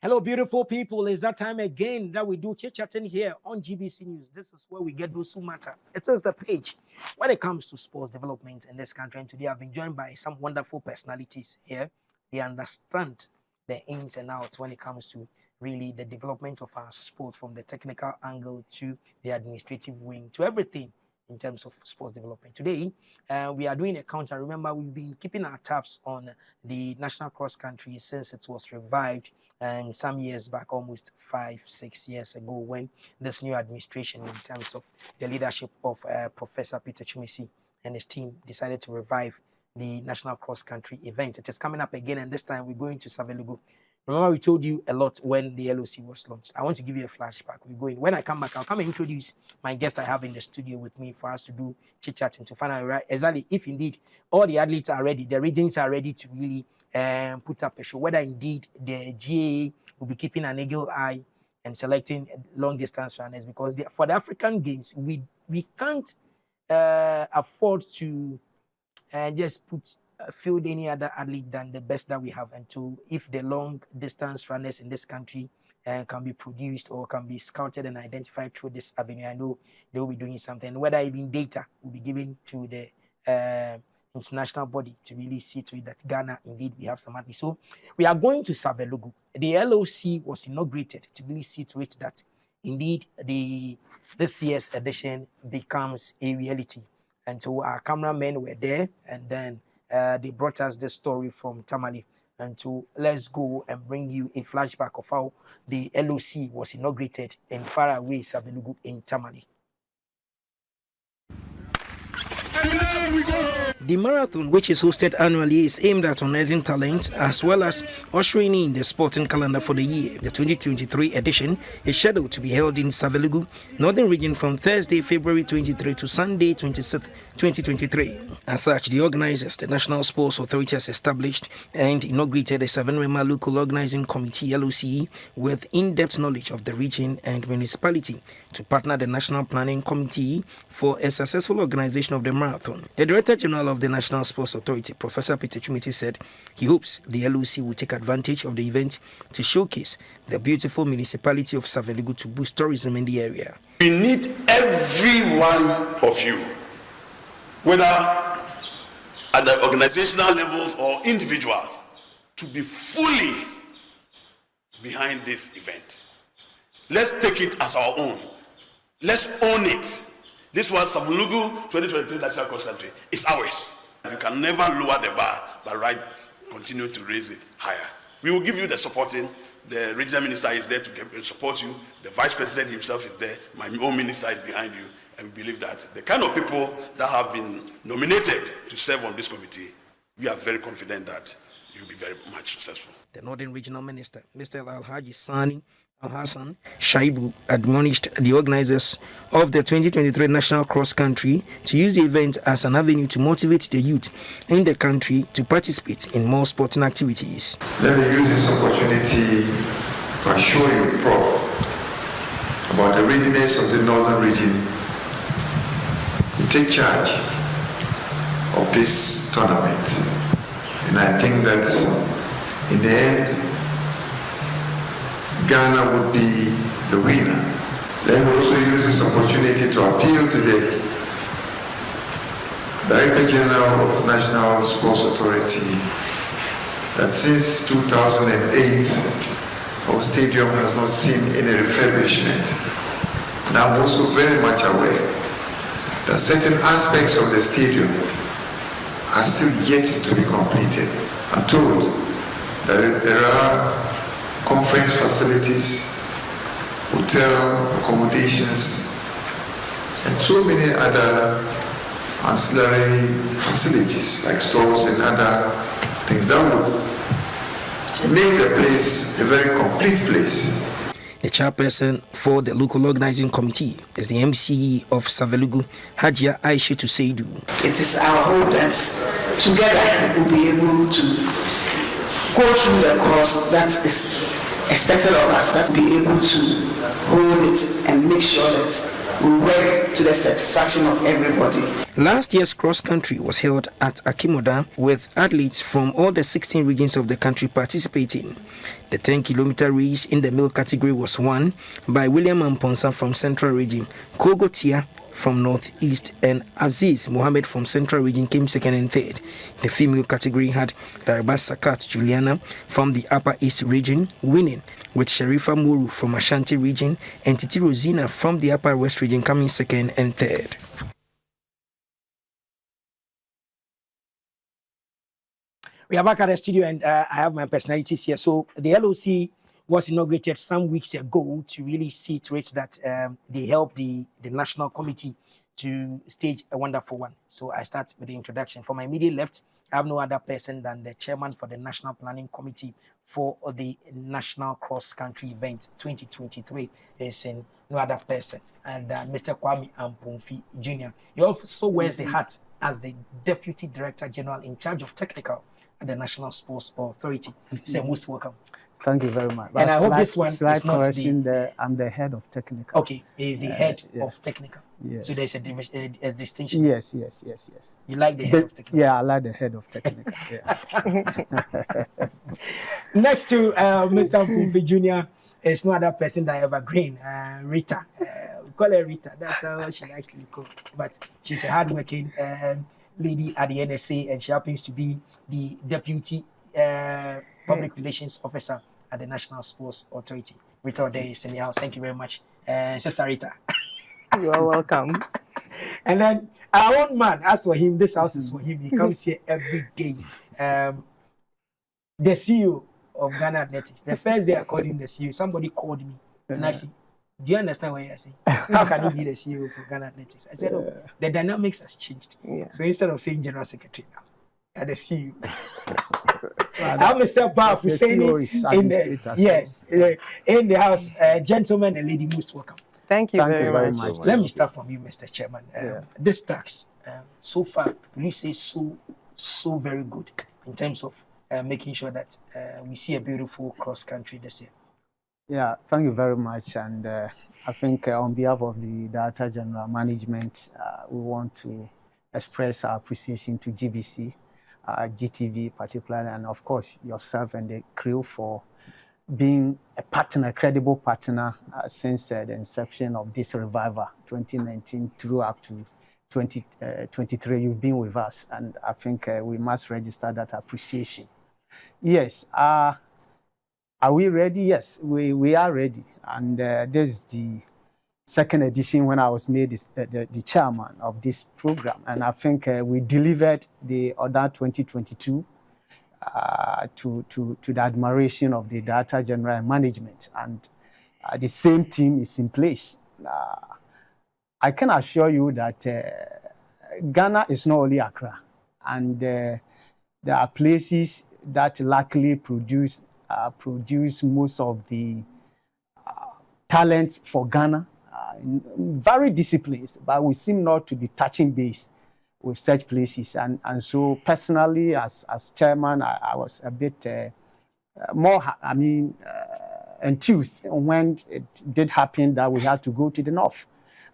Hello, beautiful people. It's that time again that we do chit-chatting here on GBC News. This is where we get those who matter. It is the page when it comes to sports development in this country. And today I've been joined by some wonderful personalities here. They understand the ins and outs when it comes to really the development of our sport, from the technical angle to the administrative wing to everything in terms of sports development. Today, we are doing a count. And remember, we've been keeping our tabs on the national cross country since it was revived some years back, almost 5-6 years ago, when this new administration, in terms of the leadership of Professor Peter Chumisi and his team, decided to revive the national cross country event. It is coming up again, and this time we're going to Savelugu. Remember, we told you a lot when the LOC was launched. I want to give you a flashback. We're going. When I come back, I'll come and introduce my guest I have in the studio with me for us to do chit-chatting to find out right, exactly if indeed all the athletes are ready, the regions are ready to really put up a show, whether indeed the GAA will be keeping an eagle eye and selecting long distance runners, because for the African Games, we can't afford to just field any other athlete than the best that we have. And to, if the long distance runners in this country can be produced or can be scouted and identified through this avenue, I know they will be doing something. Whether even data will be given to the international body to really see to it that Ghana, indeed, we have some athletes. So we are going to Savelugu. The LOC was inaugurated to really see to it that indeed this year's edition becomes a reality. And so our cameramen were there, and then they brought us the story from Tamale. And so let's go and bring you a flashback of how the LOC was inaugurated in faraway Savelugu in Tamale. The marathon, which is hosted annually, is aimed at unearthing talent as well as ushering in the sporting calendar for the year. The 2023 edition is scheduled to be held in Savelugu, Northern Region, from Thursday, February 23 to Sunday, 26th, 2023. As such, the organizers, the National Sports Authority, has established and inaugurated a 7-member local organizing committee, LOCE, with in-depth knowledge of the region and municipality to partner the National Planning Committee for a successful organization of the marathon. The Director General of the National Sports Authority, Professor Peter Chumisi, said he hopes the LOC will take advantage of the event to showcase the beautiful municipality of Savelugu to boost tourism in the area. We need every one of you, whether at the organizational levels or individuals, to be fully behind this event. Let's take it as our own. Let's own it. This was Savelugu 2023 National Cross Country. It's ours. You can never lower the bar, but continue to raise it higher. We will give you the supporting. The regional minister is there to support you. The vice president himself is there. My own minister is behind you. And we believe that the kind of people that have been nominated to serve on this committee, we are very confident that you'll be very much successful. The Northern Regional Minister, Mr. Alhaji Sani Al-Hassan Shaibu, admonished the organizers of the 2023 National Cross Country to use the event as an avenue to motivate the youth in the country to participate in more sporting activities. Let me use this opportunity to assure you, Prof, about the readiness of the Northern Region to take charge of this tournament. And I think that in the end, Ghana would be the winner. Let me also use this opportunity to appeal to the Director General of National Sports Authority that since 2008, our stadium has not seen any refurbishment. And I'm also very much aware that certain aspects of the stadium are still yet to be completed. I'm told that there are conference facilities, hotel accommodations, and so many other ancillary facilities like stores and other things that would make the place a very complete place. The chairperson for the local organizing committee is the MCE of Savelugu, Hajia Aisha Seidu. It is our hope that together we'll be able to go through the course that is expected of us, that we'll be able to hold it and make sure that we work to the satisfaction of everybody. Last year's cross country was held at Akimoda with athletes from all the 16 regions of the country participating. The 10-kilometer race in the male category was won by William Amponsa from Central Region, Kogo Tia from Northeast, and Aziz Mohammed from Central Region came second and third. The female category had Darba Sakat Juliana from the Upper East Region winning, with Sharifa Muru from Ashanti Region and Titi Rosina from the Upper West Region coming second and third. We are back at the studio, and I have my personalities here. So the LOC was inaugurated some weeks ago to really see to it that they help the national committee to stage a wonderful one. So I start with the introduction. For my immediate left, I have no other person than the chairman for the National Planning Committee for the National Cross Country Event 2023. There's no other person. And Mr. Kwame Amponfi Junior. He also wears the hat as the Deputy Director General in charge of technical at the National Sports Authority. So most welcome. Thank you very much. And I hope this one is not I'm the head of technical. Okay, he is the head of technical. Yes. So there's a distinction. Yes. You like the head of technical? Yeah, I like the head of technical. Yeah. Next to Mr. Amponfi Junior is no other person than Evergreen, Rita. We call her Rita. That's how she actually called. But she's a hardworking lady at the NSA, and she happens to be the Deputy Public Relations Officer at the National Sports Authority. Rita Odei is in the house. Thank you very much, Sister Rita. You are welcome. And then our own man, as for him, this house is for him. He comes here every day. The CEO of Ghana Athletics. The first day I called him the CEO, somebody called me and actually, do you understand what you're saying? How can you be the CEO for Ghana Athletics? I said, oh, the dynamics has changed. Yeah. So instead of saying General Secretary now, you're the CEO. I'm Mr. Bawa Fuseini in the house. Gentlemen and lady, most welcome. Thank you very much. Let me start from you, Mr. Chairman. This tax, so far, will you say so very good in terms of making sure that we see a beautiful cross country this year? Yeah, thank you very much. And I think on behalf of the Director General Management, we want to express our appreciation to GBC, GTV particularly, and of course yourself and the crew for being a partner, a credible partner since the inception of this revival, 2019 through up to 2023. You've been with us, and I think we must register that appreciation. Yes, are we ready? Yes, we are ready, and this is the second edition when I was made the chairman of this program, and I think we delivered the other 2022 to the admiration of the Director General Management, and the same team is in place. I can assure you that Ghana is not only Accra, and there are places that luckily produce most of the talents for Ghana. Very disciplined, but we seem not to be touching base with such places. And so personally, as chairman, I was a bit more, enthused when it did happen that we had to go to the north.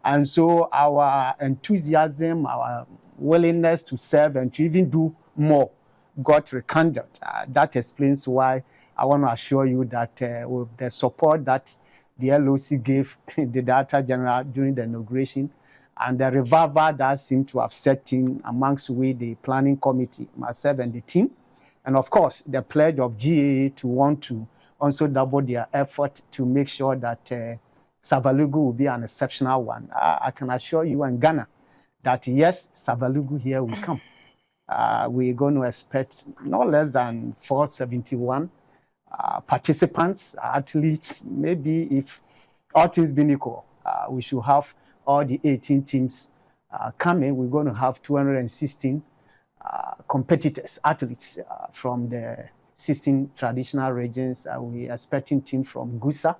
And so our enthusiasm, our willingness to serve and to even do more got rekindled. That explains why I want to assure you that with the support that the LOC gave the Director General during the inauguration, and the revival that seemed to have set in amongst the planning committee, myself and the team, and of course the pledge of GAA to want to also double their effort to make sure that Savalugu will be an exceptional one. I can assure you and Ghana that yes, Savalugu here will come. We're going to expect no less than 471 participants, athletes. Maybe if all things being equal, we should have all the 18 teams coming. We're going to have 216 competitors, athletes from the 16 traditional regions. We're expecting teams from GUSA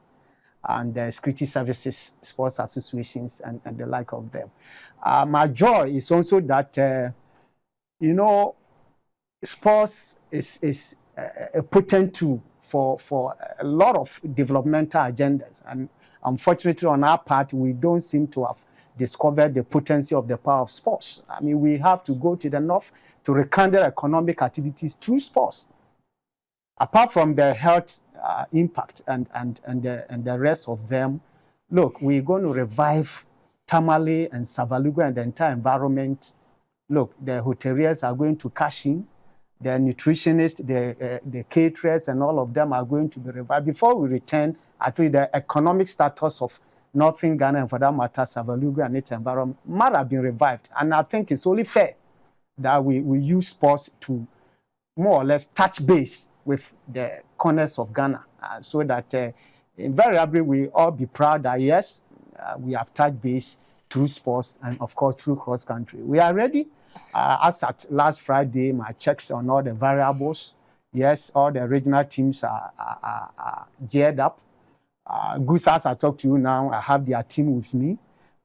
and the Security Services, sports associations, and the like of them. My joy is also that, sports is a potent tool for a lot of developmental agendas. And unfortunately, on our part, we don't seem to have discovered the potency of the power of sports. I mean, we have to go to the north to rekindle economic activities through sports. Apart from the health impact and the rest of them, look, we're going to revive Tamale and Savalugu and the entire environment. Look, the hoteliers are going to cash in. The nutritionists, the caterers, and all of them are going to be revived. Before we return, actually, the economic status of Northern Ghana, and for that matter, Savalugu and its environment, might have been revived. And I think it's only fair that we use sports to more or less touch base with the corners of Ghana, so that invariably we all be proud that, yes, we have touched base through sports and, of course, through cross-country. We are ready. As at last Friday, my checks on all the variables, yes, all the regional teams are geared up. Goose, as I talk to you now, I have their team with me.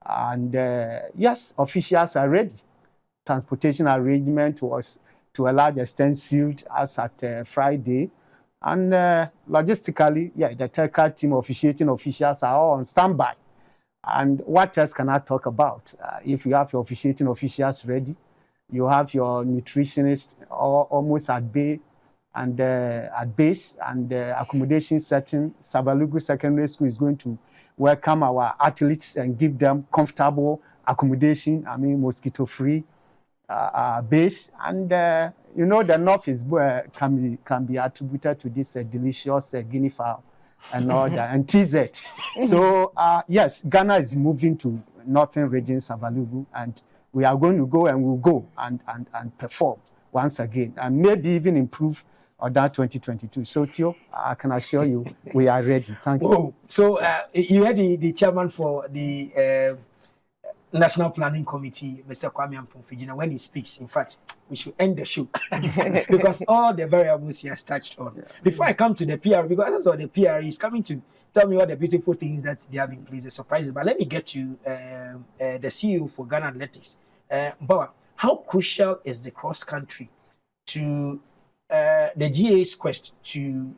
And yes, officials are ready. Transportation arrangement was to a large extent sealed as at Friday. And logistically, yeah, the technical team officiating officials are all on standby. And what else can I talk about? If you have your officiating officials ready, you have your nutritionist almost at bay and at base, and the accommodation setting. Savalugu Secondary School is going to welcome our athletes and give them comfortable accommodation. I mean, mosquito-free base. And you know, the north is can be attributed to this delicious guinea fowl and all that, and TZ. So yes, Ghana is moving to northern region, Savalugu, and we are going to go and we'll go and perform once again, and maybe even improve on that 2022. So Theo, I can assure you we are ready. Thank you. Whoa. So you had the chairman for the National Planning Committee, Mr. Kwame Amponfi Junior, when he speaks. In fact, we should end the show because all the variables he has touched on. Yeah. Before I come to the PR, because that's what the PR is coming to tell me all the beautiful things that they have in place, the surprises. But let me get to the CEO for Ghana Athletics. Bawa, how crucial is the cross-country to the GA's quest to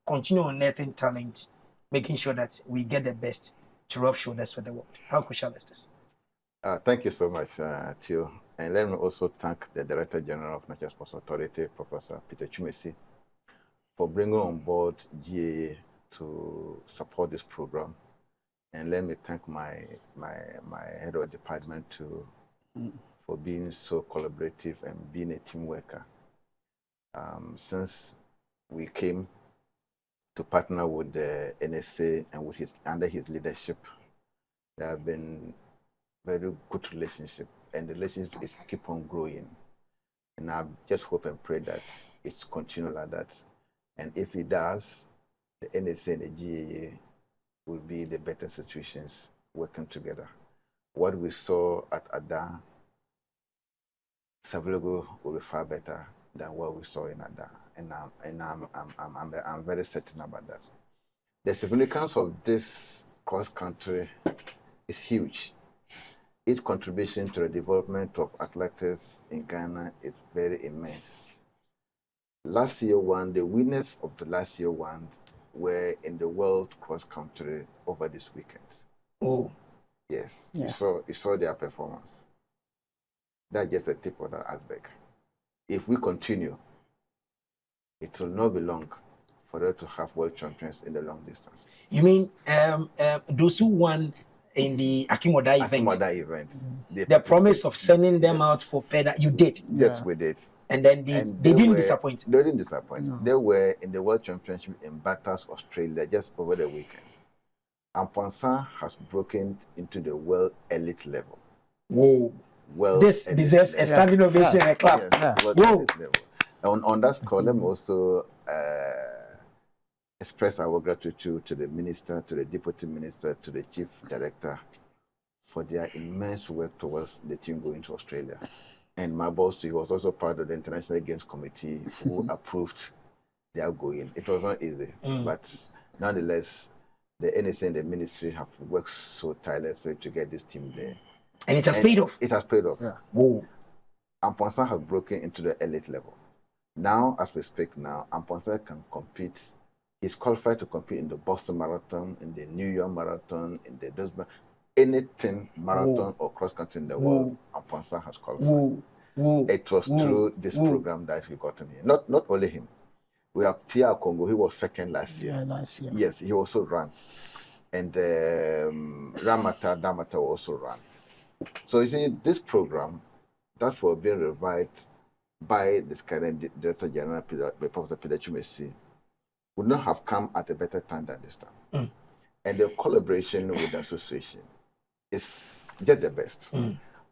continue unearthing talent, making sure that we get the best to rub shoulders for the world? How crucial is this? Thank you so much, Theo. And let me also thank the Director General of National Sports Authority, Professor Peter Chumesi, for bringing on board GAA to support this program. And let me thank my head of department too, for being so collaborative and being a team worker. Since we came to partner with the NSA and with under his leadership, there have been very good relationship, and the relationship is keep on growing. And I just hope and pray that it's continue like that. And if it does, the NSA and the GAA will be the better situations working together. What we saw at Ada, Savalugu will be far better than what we saw in Ada, and I'm very certain about that. The significance of this cross country is huge. Its contribution to the development of athletics in Ghana is very immense. Last year the winners of the last year were in the world cross country over this weekend. Oh, yes, yeah. You saw their performance. That's just the tip of that iceberg. If we continue, it will not be long for them to have world champions in the long distance. You mean those who won in the Akimoda event? Akimoda event. The promise of sending them out for further, you did. Yes, we did. And then they didn't disappoint. They didn't disappoint. No. They were in the World Championship in Bathurst, Australia, just over the weekends. Amponsan has broken into the world elite level. Whoa. Well, this deserves a standing ovation and a clap. Yes, whoa. On that score, let me also express our gratitude to the minister, to the deputy minister, to the chief director for their immense work towards the team going to Australia. And my boss, he was also part of the International Games Committee who approved their going. It was not easy, but nonetheless, the NSA and the ministry have worked so tirelessly to get this team there. And it has paid off. It has paid off. Yeah. Whoa. Amponsan has broken into the elite level. Now, as we speak now, Amponsan can compete. He's qualified to compete in the Boston Marathon, in the New York Marathon, in the Dusma. anything marathon or cross country in the world, Amponfi has qualified. It was through this program that we got him here. Not only him. We have Tia Congo. He was second last year. Yeah, last year. Yes, he also ran. And Damata also ran. So you see, this program, that was being revived by this current Director General, Professor Peter Chumesi, would not have come at a better time than this time. And the collaboration with the association is just the best.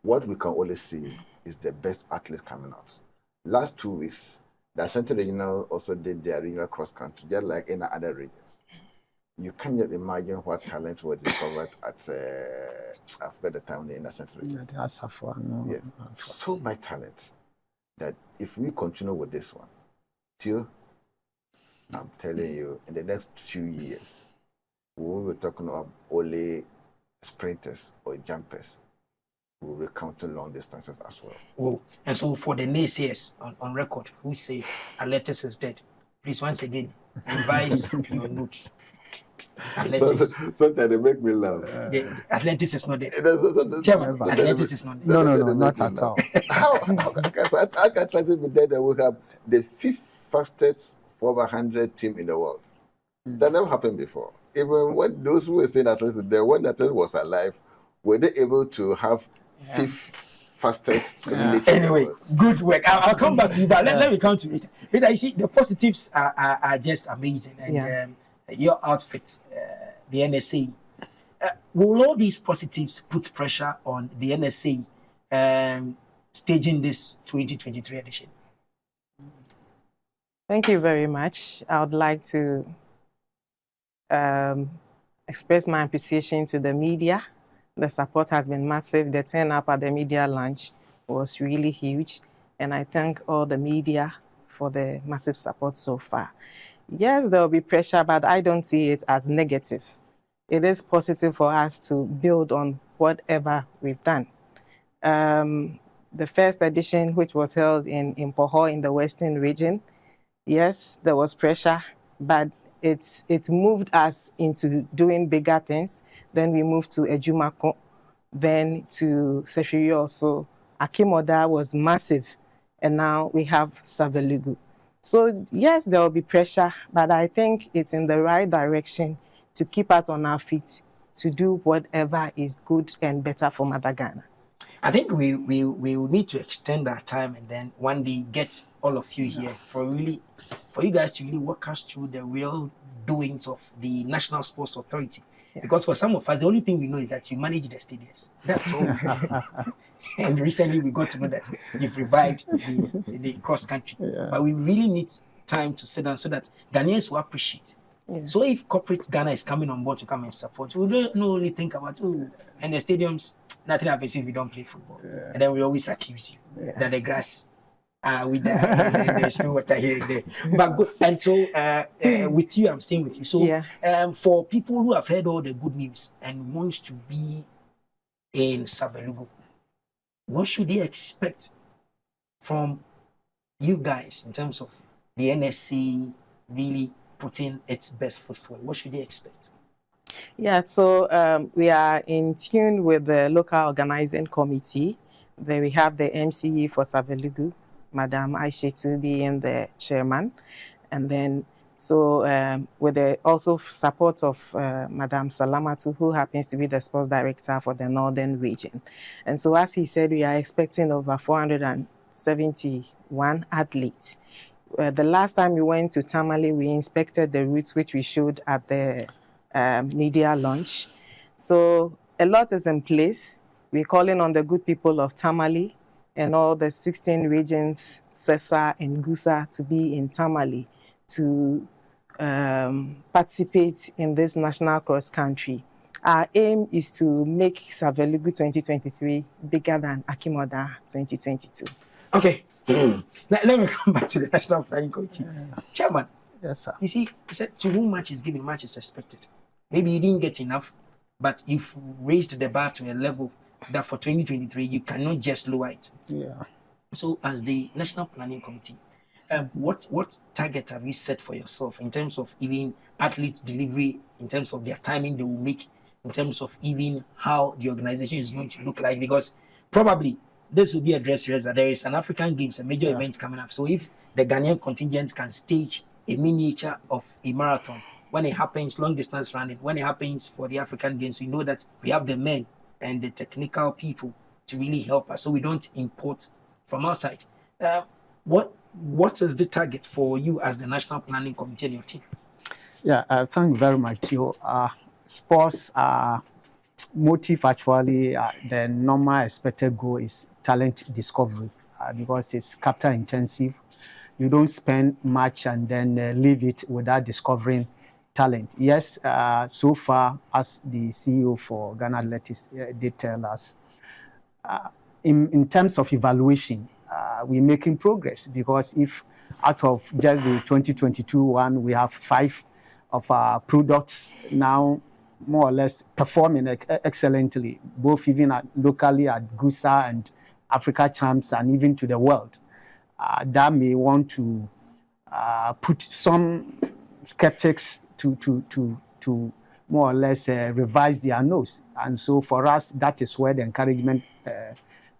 What we can only see is the best athletes coming out. Last 2 weeks, the Ashanti Regional also did their regional cross country, just like in other regions. You can't just imagine what talent was discovered at I've got the time in the Ashanti region. Yes, so much talent that if we continue with this one, till I'm telling you, in the next few years, we will be talking about only sprinters or jumpers. We will be counting long distances as well. And so for the naysayers on record who say athletics is dead, please once again revise your notes. Athletics. Sometimes they make me laugh. Athletics is not dead. Chairman, athletics is not dead. No, not at all. How can athletics be dead and we have the 5th fastest 4x100 team in the world? That never happened before. Even when those who were saying athletics, the one that was alive, were they able to have 5th fastest? Anyway, good work. I'll come back to you, but let me come to Rita. Rita, you see, the positives are just amazing. And your outfit, the NSA, will all these positives put pressure on the NSA staging this 2023 edition? Thank you very much. I would like to express my appreciation to the media. The support has been massive. The turn-up at the media launch was really huge. And I thank all the media for the massive support so far. Yes, there will be pressure, but I don't see it as negative. It is positive for us to build on whatever we've done. The first edition, which was held in Poho in the Western region, yes, there was pressure, but it moved us into doing bigger things. Then we moved to Ejumako, then to Sefiri also. Akimoda was massive, and now we have Savelugu. So yes, there will be pressure, but I think it's in the right direction to keep us on our feet, to do whatever is good and better for Mother Ghana. I think we will need to extend our time and then one day get all of you here for you guys to really walk us through the real doings of the National Sports Authority. Because for some of us, the only thing we know is that you manage the stadiums. That's all. And recently we got to know that you've revived the cross country. But we really need time to sit down so that Ghanaians will appreciate. So if corporate Ghana is coming on board to come and support, we don't only think about, and the stadiums, nothing happens if we don't play football. And then we always accuse you that the grass, there's no water here and there. But good. And so with you, I'm staying with you. So for people who have heard all the good news and wants to be in Savelugu, what should they expect from you guys in terms of the NSC really putting its best foot forward? What should they expect? Yeah, so we are in tune with the local organizing committee. There we have the MCE for Savelugu, Madam Aishetu being the chairman. And then, so with the also support of Madam Salamatu, who happens to be the sports director for the Northern region. And so as he said, we are expecting over 471 athletes. The last time we went to Tamale, we inspected the routes which we showed at the media launch. So a lot is in place. We're calling on the good people of Tamale and all the 16 regions, Sesa and Gusa, to be in Tamale to participate in this national cross country. Our aim is to make Savelugu 2023 bigger than Akimoda 2022. Okay. Let me come back to the National Planning Committee. Chairman, yes, sir. You see, he said to whom much is given, much is expected. Maybe you didn't get enough, but you've raised the bar to a level that for 2023, you cannot just lower it. So as the National Planning Committee, what target have you set for yourself in terms of even athletes' delivery, in terms of their timing they will make in terms of even how the organization is going to look like? Because probably this will be addressed as there is an African Games, a major event coming up. So if the Ghanaian contingent can stage a miniature of a marathon, when it happens, long distance running, when it happens for the African Games, we know that we have the men and the technical people to really help us, so we don't import from outside. What is the target for you as the National Planning Committee and your team? Yeah, thank you very much, Theo. Sports motive actually, the normal expected goal is talent discovery because it's capital intensive. You don't spend much and then leave it without discovering talent. Yes, so far, as the CEO for Ghana Athletics did tell us, in terms of evaluation, we're making progress, because if out of just the 2022 one, we have 5 of our products now more or less performing excellently, both even locally at GUSA and Africa Champs and even to the world. That may want to put some skeptics to more or less revise their nose. And so for us, that is where the encouragement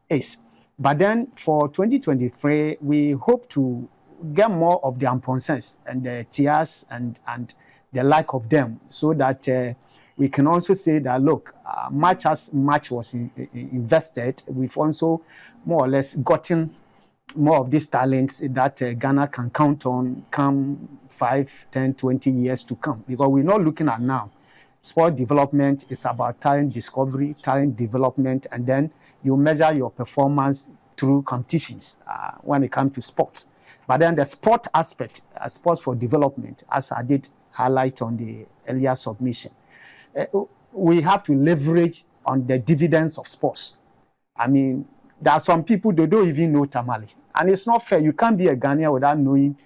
is. But then for 2023, we hope to get more of the Amponsens and the TIAs and the like of them, so that we can also say that, look, much as much was invested, we've also more or less gotten more of these talents that Ghana can count on come 5, 10, 20 years to come. Because we're not looking at now. Sport development is about talent discovery, talent development, and then you measure your performance through competitions when it comes to sports. But then the sport aspect, sports for development, as I did highlight on the earlier submission, we have to leverage on the dividends of sports. I mean, there are some people, they don't even know Tamale. And it's not fair. You can't be a Ghanaian without knowing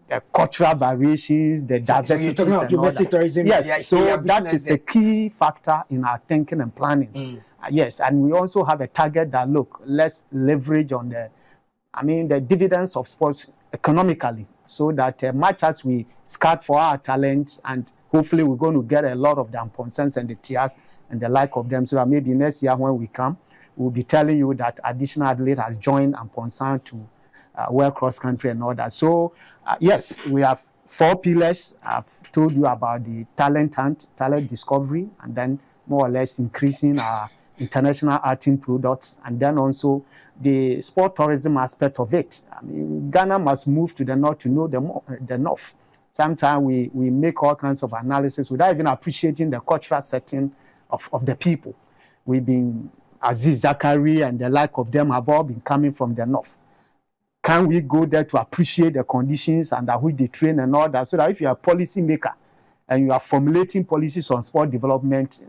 the cultural variations, the diversity. So you're talking about domestic tourism? Yes, so that is a key factor in our thinking and planning. Yes, and we also have a target that, look, let's leverage on the dividends of sports economically, so that much as we scout for our talents, and hopefully we're going to get a lot of the Amponsens and the TIAs and the like of them, so that maybe next year when we come, we'll be telling you that additional athlete has joined Amponsan to world cross country and all that. So yes, we have 4 pillars. I've told you about the talent hunt, talent discovery, and then more or less increasing our international arting products, and then also the sport tourism aspect of it. I mean, Ghana must move to the north to know the north. Sometimes we make all kinds of analysis without even appreciating the cultural setting of the people. We've been, Aziz Zakari and the like of them have all been coming from the north. Can we go there to appreciate the conditions under which they train and all that, so that if you're a policy maker and you are formulating policies on sport development,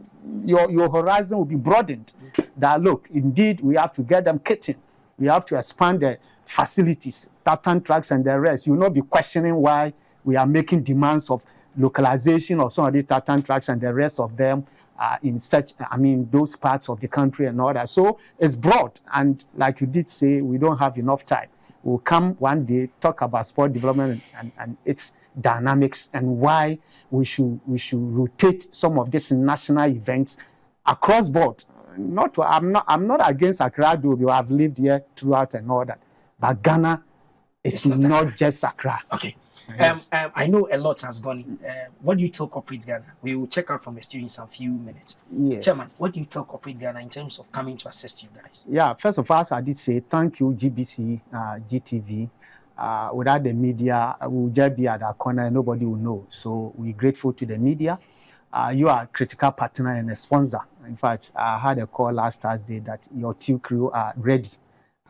your horizon will be broadened. That, look, indeed, we have to get them kitting. We have to expand the facilities, tartan tracks and the rest. You will not be questioning why we are making demands of localization of some of the tartan tracks and the rest of them in such, those parts of the country and all that. So it's broad. And like you did say, we don't have enough time. We'll come one day, talk about sport development and its dynamics, and why we should rotate some of these national events across board. I'm not against Accra, though I've lived here throughout and all that. But Ghana is not just Accra. Okay. Yes. I know a lot has gone in. What do you tell corporate Ghana? We will check out from the students in a few minutes. Yes. Chairman, what do you tell corporate Ghana in terms of coming to assist you guys? Yeah, first of all, as I did say, thank you, GBC, GTV. Without the media, we will just be at our corner and nobody will know. So we're grateful to the media. You are a critical partner and a sponsor. In fact, I had a call last Thursday that your 2 crew are ready.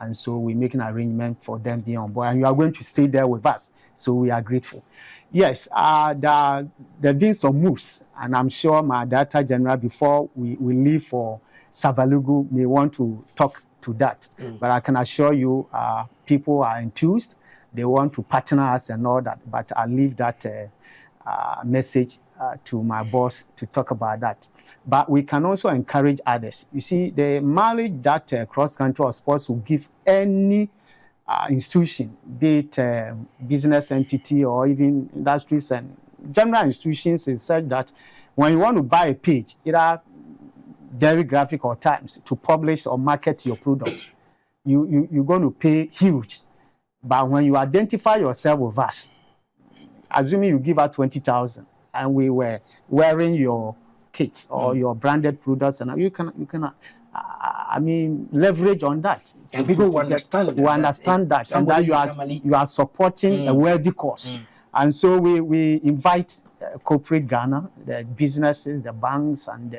And so we're making an arrangement for them being on board. And you are going to stay there with us. So we are grateful. Yes, there have been some moves. And I'm sure my Director General, before we leave for Savalugu, may want to talk to that. But I can assure you, people are enthused. They want to partner us and all that. But I'll leave that message to my boss to talk about that. But we can also encourage others. You see, the mileage that cross-country or sports will give any institution, be it business entity or even industries and general institutions, is such that when you want to buy a page, either Daily Graphic or Times to publish or market your product, you're going to pay huge. But when you identify yourself with us, assuming you give out 20,000 and we were wearing your kits or your branded products, and you can leverage on that. And people will understand that, and that you are supporting a worthy cause. And so we invite corporate Ghana, the businesses, the banks, and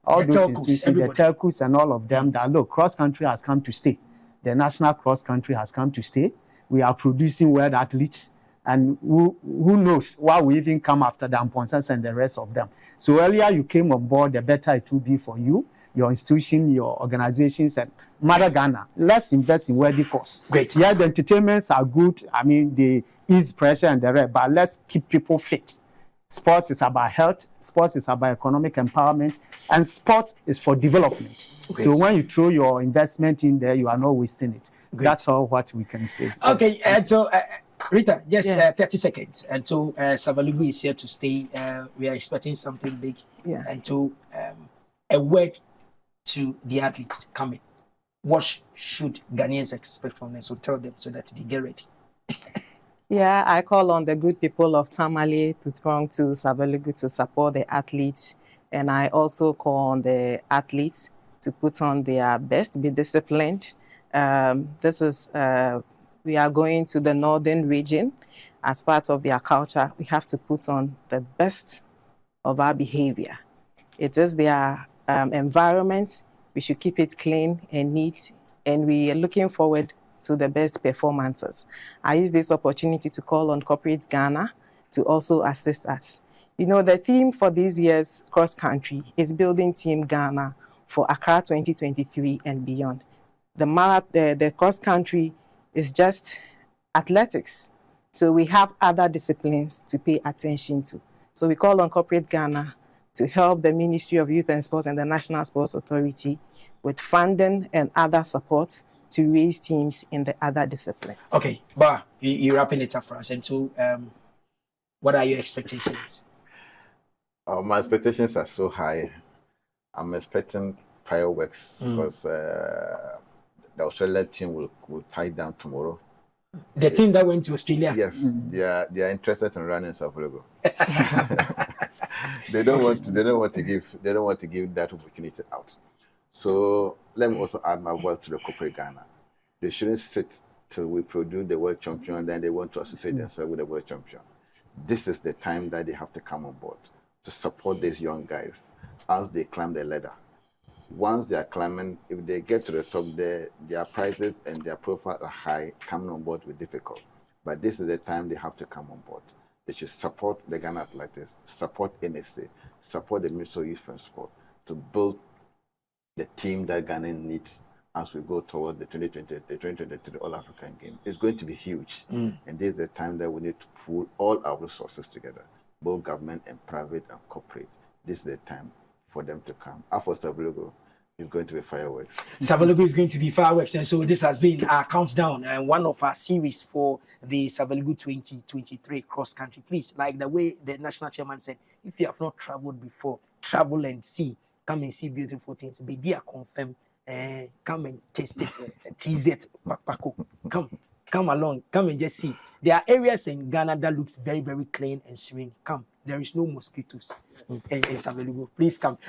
all those institutions, the telcos, and all of them that look, cross country has come to stay. The national cross country has come to stay. We are producing world athletes, and who knows what will even come after the Amponsas and the rest of them. So earlier you came on board, the better it will be for you, your institution, your organizations, and Mother Ghana. Let's invest in worthy cause. Great. Yeah, the entertainments are good. I mean, they ease pressure and the rest, but let's keep people fit. Sports is about health, sports is about economic empowerment, and sport is for development. Great. So when you throw your investment in there, you are not wasting it. Great. That's all what we can say. Okay, and so Rita, just 30 seconds. And so Savalugu is here to stay. We are expecting something big. Yeah. And so a word to the athletes coming. What should Ghanaians expect from them? So tell them so that they get ready. Yeah, I call on the good people of Tamale to throng to Savalugu to support the athletes. And I also call on the athletes to put on their best, be disciplined. We are going to the northern region. As part of their culture, we have to put on the best of our behavior. It is their environment. We should keep it clean and neat. And we are looking forward to the best performances. I use this opportunity to call on corporate Ghana to also assist us. You know, the theme for this year's cross-country is building Team Ghana for Accra 2023 and beyond. The cross-country is just athletics. So we have other disciplines to pay attention to. So we call on corporate Ghana to help the Ministry of Youth and Sports and the National Sports Authority with funding and other support to raise teams in the other disciplines. Okay, Bawa, you're wrapping it up for us. And so, what are your expectations? My expectations are so high. I'm expecting fireworks because the Australian team will tie down tomorrow. The team that went to Australia? Yes, they are interested in running Savalugu. They don't want to give that opportunity out. So let me also add my word to the corporate Ghana. They shouldn't sit till we produce the world champion, then they want to associate themselves with the world champion. This is the time that they have to come on board to support these young guys as they climb the ladder. Once they are climbing, if they get to the top, their prizes and their profile are high, coming on board will be difficult. But this is the time they have to come on board. They should support the Ghana Athletics, support NSA, support the Ministry of Youth and Sport to build the team that Ghana needs as we go toward the 2023 All-African Game. It's going to be huge. And this is the time that we need to pull all our resources together, both government and private and corporate. This is the time for them to come. After Savalugu, it's going to be fireworks. Savalugu is going to be fireworks. And so this has been our countdown and one of our series for the Savalugu 2023 cross-country. Please, like the way the national chairman said, if you have not traveled before, travel and see. Come and see beautiful things. Be confirm. Come and taste it. Tease it. Come along. Come and just see. There are areas in Ghana that looks very, very clean and serene. Come. There is no mosquitoes in Savalugu. Please come.